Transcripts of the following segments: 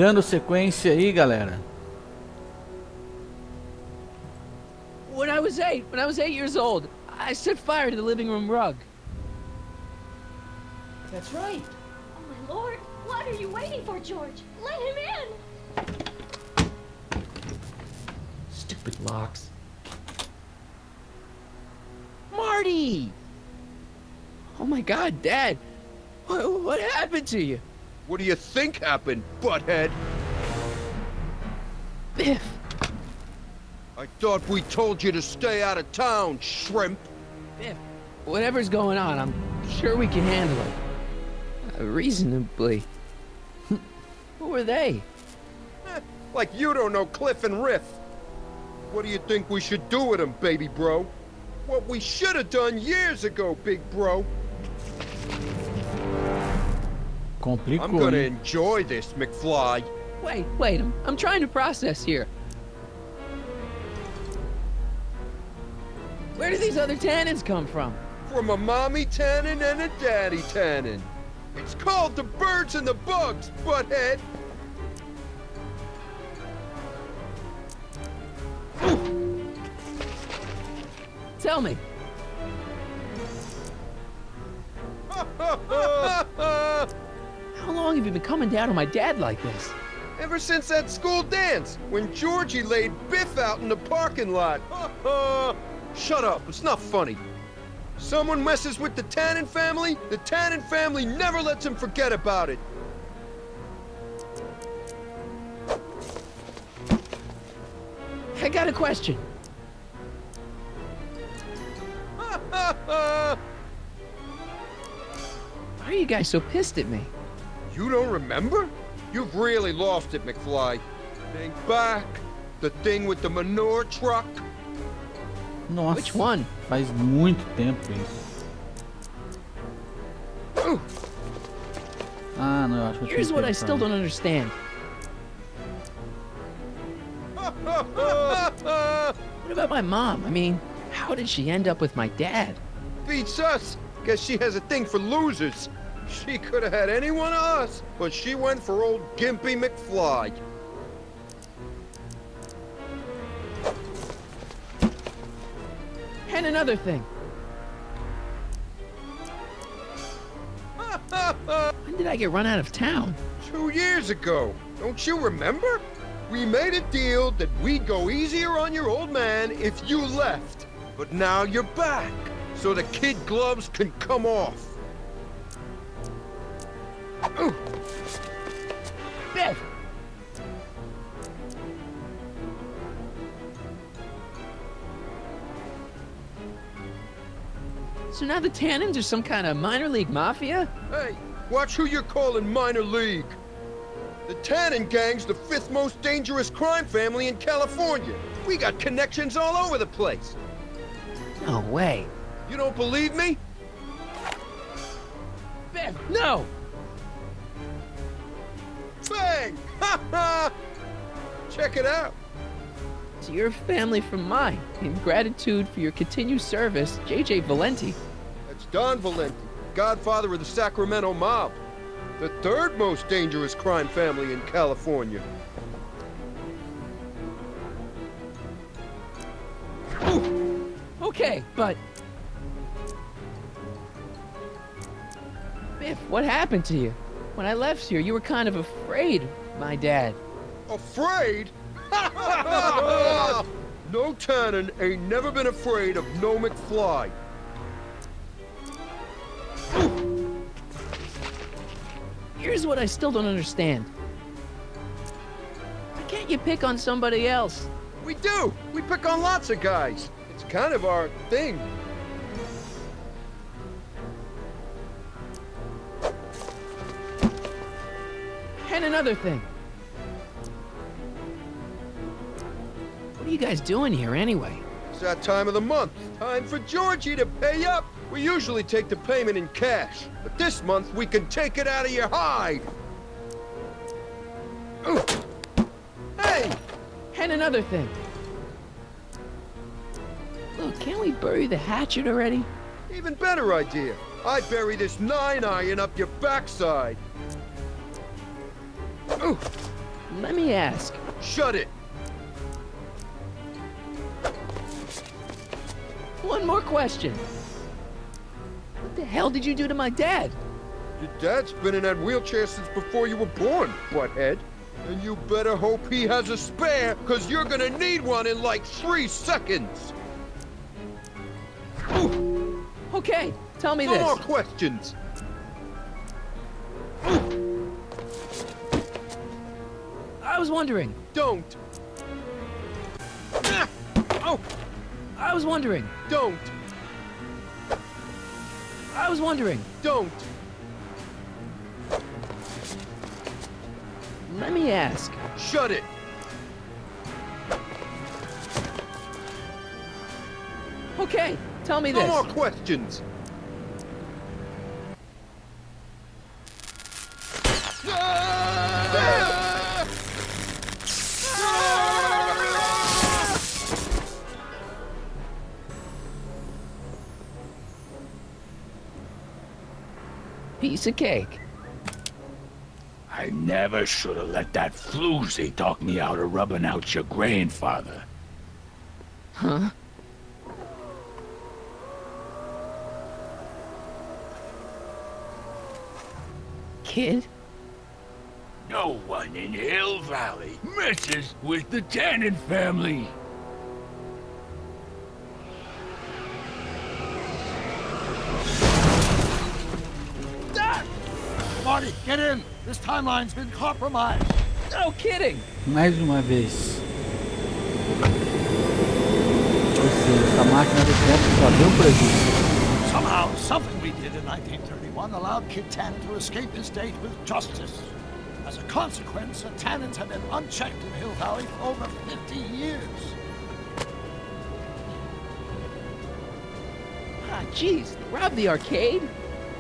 Dando sequência aí, galera. When I was 8 years old, I set fire to the living room rug. That's right. Oh my lord, what are you waiting for, George? Let him in! Stupid locks. Marty! Oh my God, Dad. What happened to you? What do you think happened, butthead? Biff. I thought we told you to stay out of town, shrimp. Biff, whatever's going on, I'm sure we can handle it. Reasonably. Who were they? Like you don't know Cliff and Riff. What do you think we should do with them, baby bro? What we should have done years ago, big bro. Complicou. I'm gonna enjoy this, McFly. Wait, I'm trying to process here. Where do these other tannins come from? From a mommy tannin and a daddy tannin. It's called the birds and the bugs, butthead. Tell me. How long have you been coming down on my dad like this? Ever since that school dance, when Georgie laid Biff out in the parking lot. Shut up, it's not funny. Someone messes with the Tannen family, the Tannen family never lets him forget about it. I got a question. Why are you guys so pissed at me? You don't remember? You've really lost it, McFly. Think back. The thing with the manure truck. Nossa, Which one? Faz muito tempo isso. Ah, não, eu acho que eu tinha Here's what I pego still pra- don't understand. What about my mom? I mean, how did she end up with my dad? Beats us. Guess she has a thing for losers. She could have had any one of us, but she went for old Gimpy McFly. And another thing. When did I get run out of town? 2 years ago. Don't you remember? We made a deal that we'd go easier on your old man if you left. But now you're back, so the kid gloves can come off. Biff! So now the Tannins are some kind of minor league mafia? Hey, watch who you're calling minor league. The Tannen gang's the 5th most dangerous crime family in California. We got connections all over the place. No way. You don't believe me? Biff, no! Bang! Ha ha! Check it out. To your family from mine, in gratitude for your continued service, J.J. Valenti. That's Don Valenti, godfather of the Sacramento mob. The 3rd most dangerous crime family in California. Okay, but... Biff, what happened to you? When I left here, you were kind of afraid of my dad. Afraid? No Tannen ain't never been afraid of no McFly. Here's what I still don't understand. Why can't you pick on somebody else? We do. We pick on lots of guys. It's kind of our thing. And another thing. What are you guys doing here anyway? It's that time of the month. Time for Georgie to pay up. We usually take the payment in cash, but this month we can take it out of your hide. Ooh. Hey! And another thing. Look, can't we bury the hatchet already? Even better idea. I bury this 9-iron up your backside. Ooh. Let me ask. Shut it! One more question. What the hell did you do to my dad? Your dad's been in that wheelchair since before you were born, butthead. And you better hope he has a spare, cause you're gonna need one in like 3 seconds! Ooh. Okay, tell me No this. more questions! I was wondering. Don't! Ah! Oh! I was wondering. Don't! I was wondering. Don't! Let me ask. Shut it! Okay, tell me No this. more questions! Ah! Piece of cake. I never should have let that floozy talk me out of rubbing out your grandfather. Huh? Kid? No one in Hill Valley messes with the Tannen family. Marty, get in! This timeline's been compromised. No kidding! Mais uma vez. Ou seja, essa máquina do tempo só deu prejuízo. Somehow, something we did in 1931 allowed Kid Tannen to escape his date with justice. As a consequence, the Tannens have been unchecked in Hill Valley for over 50 years. Ah, jeez, they robbed the arcade?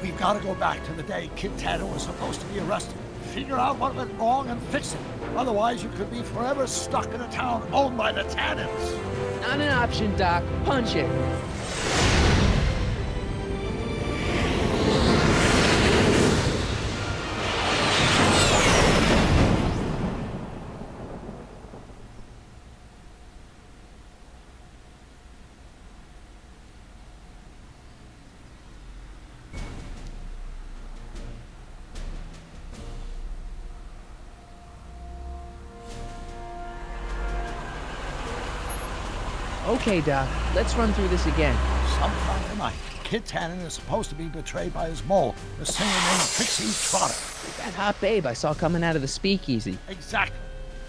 We've got to go back to the day Kid Tannen was supposed to be arrested. Figure out what went wrong and fix it. Otherwise, you could be forever stuck in a town owned by the Tannens. Not an option, Doc. Punch it. Okay, Doc. Let's run through this again. Sometime tonight, Kid Tannen is supposed to be betrayed by his mole, the singer named Trixie Trotter. That hot babe I saw coming out of the speakeasy. Exactly.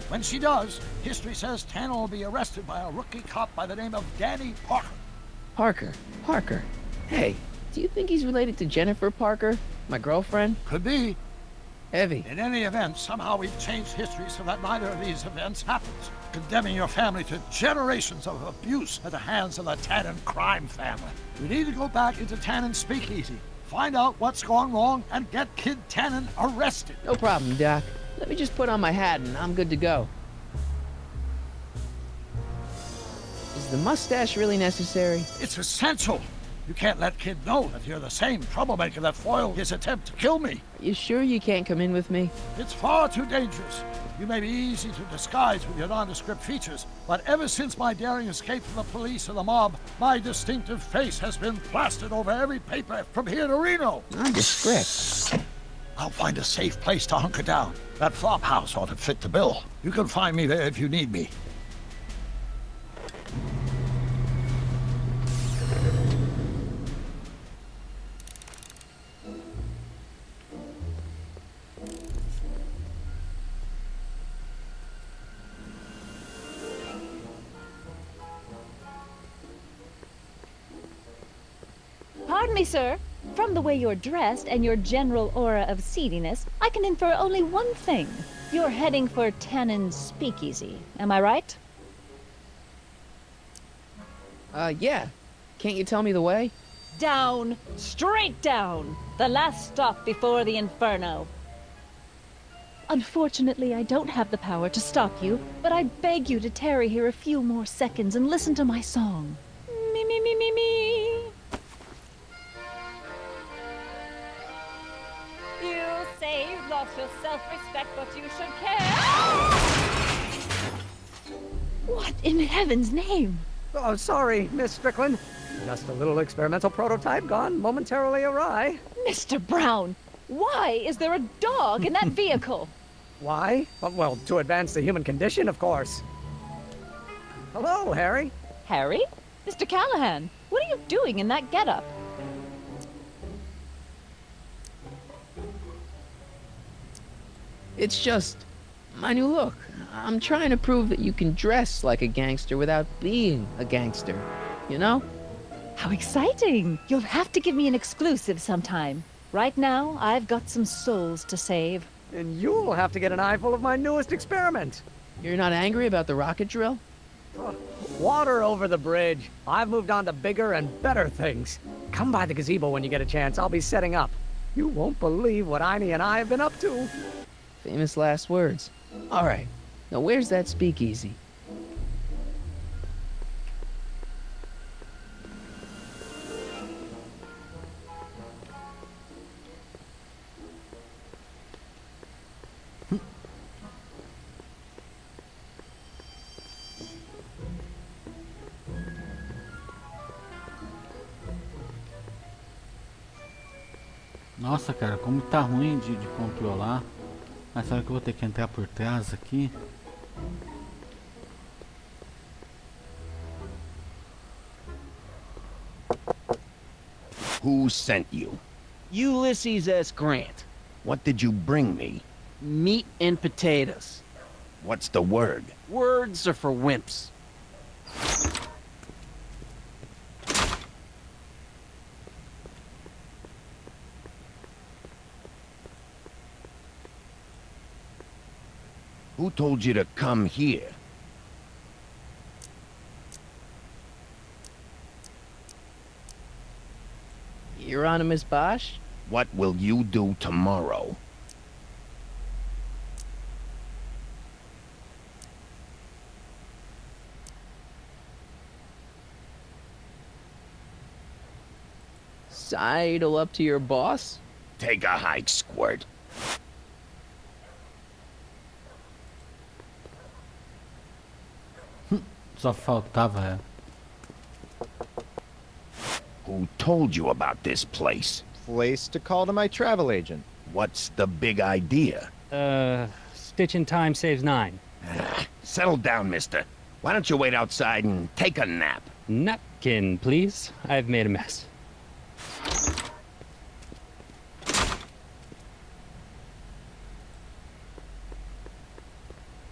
When she does, history says Tannen will be arrested by a rookie cop by the name of Danny Parker. Parker. Hey, do you think he's related to Jennifer Parker, my girlfriend? Could be. Heavy. In any event, somehow we've changed history so that neither of these events happens, condemning your family to generations of abuse at the hands of the Tannen crime family. We need to go back into Tannen's speakeasy, find out what's gone wrong, and get Kid Tannen arrested. No problem, Doc. Let me just put on my hat and I'm good to go. Is the mustache really necessary? It's essential. You can't let Kid know that you're the same troublemaker that foiled his attempt to kill me. Are you sure you can't come in with me? It's far too dangerous. You may be easy to disguise with your nondescript features, but ever since my daring escape from the police and the mob, my distinctive face has been plastered over every paper from here to Reno. Nondescript. I'll find a safe place to hunker down. That flop house ought to fit the bill. You can find me there if you need me. Pardon me, sir. From the way you're dressed and your general aura of seediness, I can infer only one thing. You're heading for Tannen's speakeasy. Am I right? Yeah. Can't you tell me the way? Down. Straight down. The last stop before the inferno. Unfortunately, I don't have the power to stop you, but I beg you to tarry here a few more seconds and listen to my song. Me, me, me, me, me. You saved the about your self-respect, but you should care. What in heaven's name? Oh, sorry, Miss Strickland. Just a little experimental prototype gone momentarily awry. Mr. Brown, why is there a dog in that vehicle? Why? Well, to advance the human condition, of course. Hello, Harry. Harry? Mr. Callahan, what are you doing in that getup? It's just my new look. I'm trying to prove that you can dress like a gangster without being a gangster, you know? How exciting! You'll have to give me an exclusive sometime. Right now, I've got some souls to save. And you'll have to get an eyeful of my newest experiment. You're not angry about the rocket drill? Oh, water over the bridge. I've moved on to bigger and better things. Come by the gazebo when you get a chance. I'll be setting up. You won't believe what Einie and I have been up to. Famous last words. All right. Now where's that speakeasy? Nossa, cara, como tá ruim de controlar. Mas será que eu vou ter que entrar por trás aqui? Who sent you? Ulysses S. Grant. What did you bring me? Meat and potatoes. What's the word? Words are for wimps. Who told you to come here? Hieronymus Bosch? What will you do tomorrow? Sidle up to your boss? Take a hike, Squirt. Só faltava. Who told you about this place? Place to call to my travel agent. What's the big idea? Stitch in time saves 9. Settle down, mister. Why don't you wait outside and take a nap? Napkin, please. I've made a mess.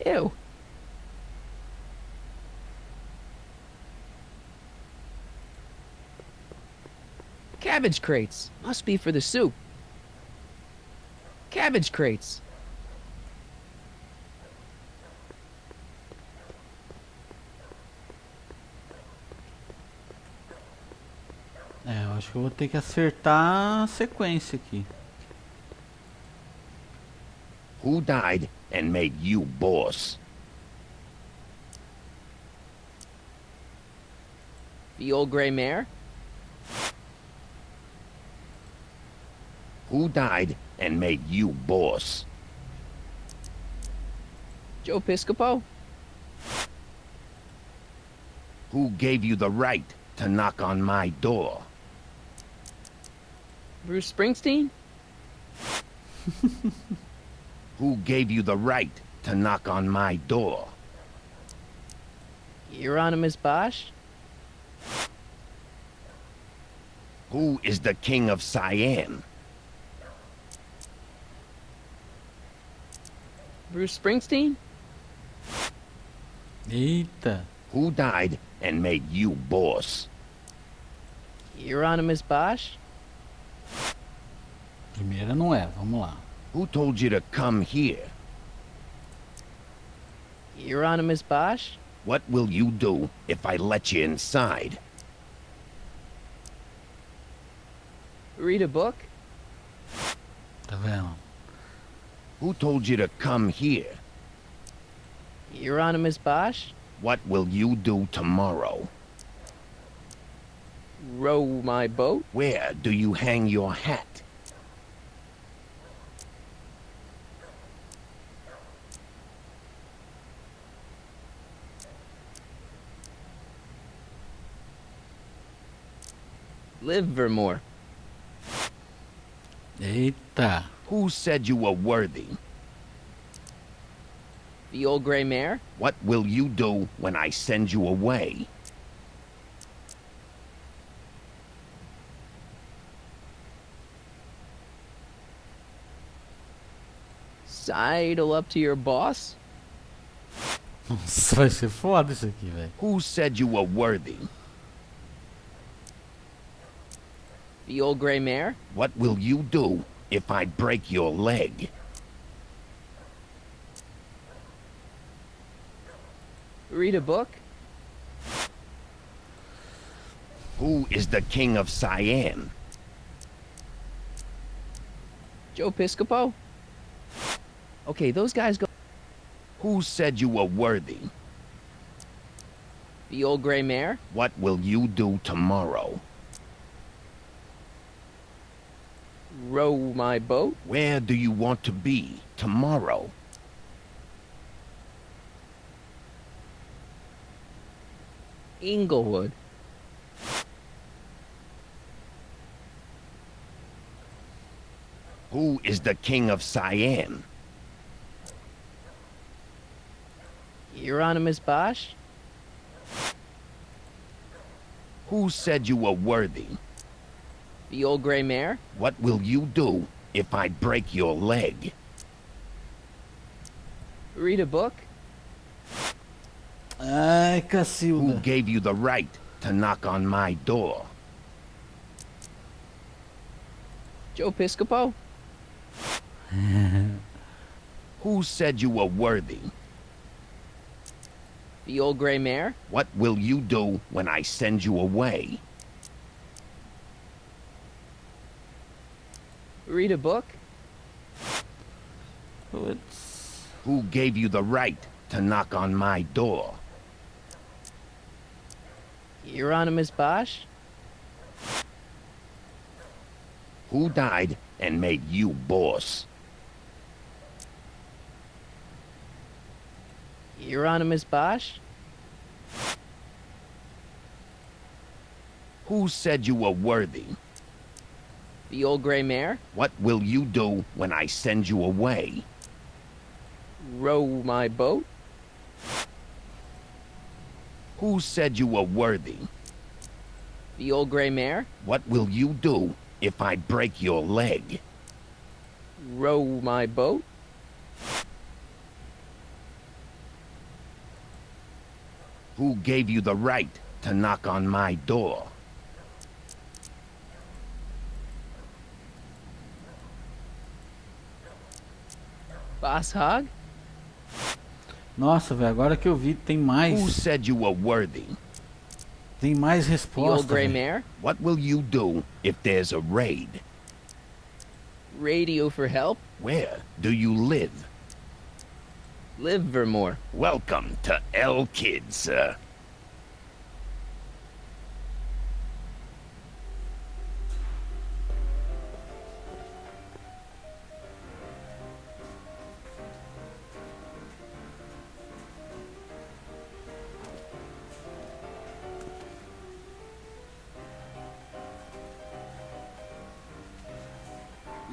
Ew. Cabbage crates. Must be for the soup. Cabbage crates. É, eu acho que eu vou ter que acertar a sequência aqui. Who died and made you boss? The old gray mare? Who died and made you boss? Joe Piscopo? Who gave you the right to knock on my door? Bruce Springsteen? Who gave you the right to knock on my door? Hieronymus Bosch? Who is the king of Siam? Bruce Springsteen? Eita. Who died and made you boss? Hieronymus Bosch? Primeira não é, vamos lá. Who told you to come here? Hieronymus Bosch? What will you do if I let you inside? Read a book? Tá vendo? Who told you to come here? Hieronymus Bosch? What will you do tomorrow? Row my boat? Where do you hang your hat? Livermore. Eita. Who said you were worthy? The old gray mare? What will you do when I send you away? Sidle up to your boss? Nossa, vai ser foda isso aqui, velho. Who said you were worthy? The old gray mare? What will you do if I break your leg? Read a book? Who is the king of Siam? Joe Piscopo? Okay, those guys go... Who said you were worthy? The old gray mare? What will you do tomorrow? Row my boat? Where do you want to be tomorrow? Inglewood. Who is the king of Siam? Hieronymus Bosch? Who said you were worthy? The old gray mare? What will you do if I break your leg? Read a book? Ai, Who Cacilda. gave you the right to knock on my door? Joe Piscopo? Who said you were worthy? The old gray mare? What will you do when I send you away? Read a book? Putz. Who gave you the right to knock on my door? Hieronymus Bosch? Who died and made you boss? Hieronymus Bosch? Who said you were worthy? The old gray mare? What will you do when I send you away? Row my boat? Who said you were worthy? The old gray mare? What will you do if I break your leg? Row my boat? Who gave you the right to knock on my door? Boss Hog? Nossa, velho, agora que eu vi, tem Who mais. said you were worthy? Tem mais The old resposta. gray velho. mare? What will you do if there's a raid? Radio for help? Where do you live? Livermore. Welcome to El Kid, sir.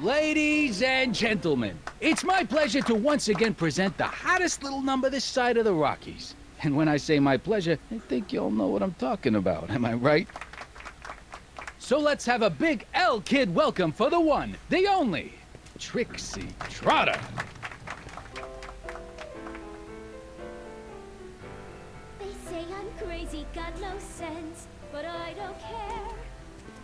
Ladies and gentlemen, it's my pleasure to once again present the hottest little number this side of the Rockies. And when I say my pleasure, I think you all know what I'm talking about, am I right? So let's have a big L Kid welcome for the one, the only, Trixie Trotter. They say I'm crazy, got no sense, but I don't care.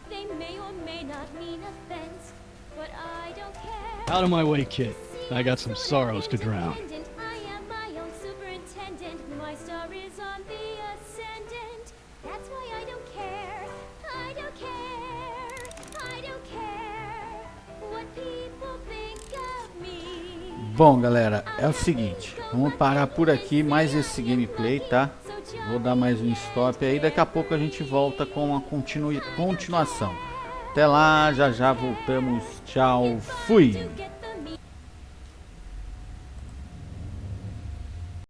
They may or may not mean offense, but I don't care. Out of my way, kid. I got some sorrows to drown. I am my own superintendent. My star is on the ascendant. That's why I don't care. I don't care. I don't care what people think of me. Bom, galera, é o seguinte. Vamos parar por aqui mais esse gameplay, tá? Vou dar mais um stop aí. Daqui a pouco a gente volta com a continuação. Até lá, já já voltamos. Tchau, fui!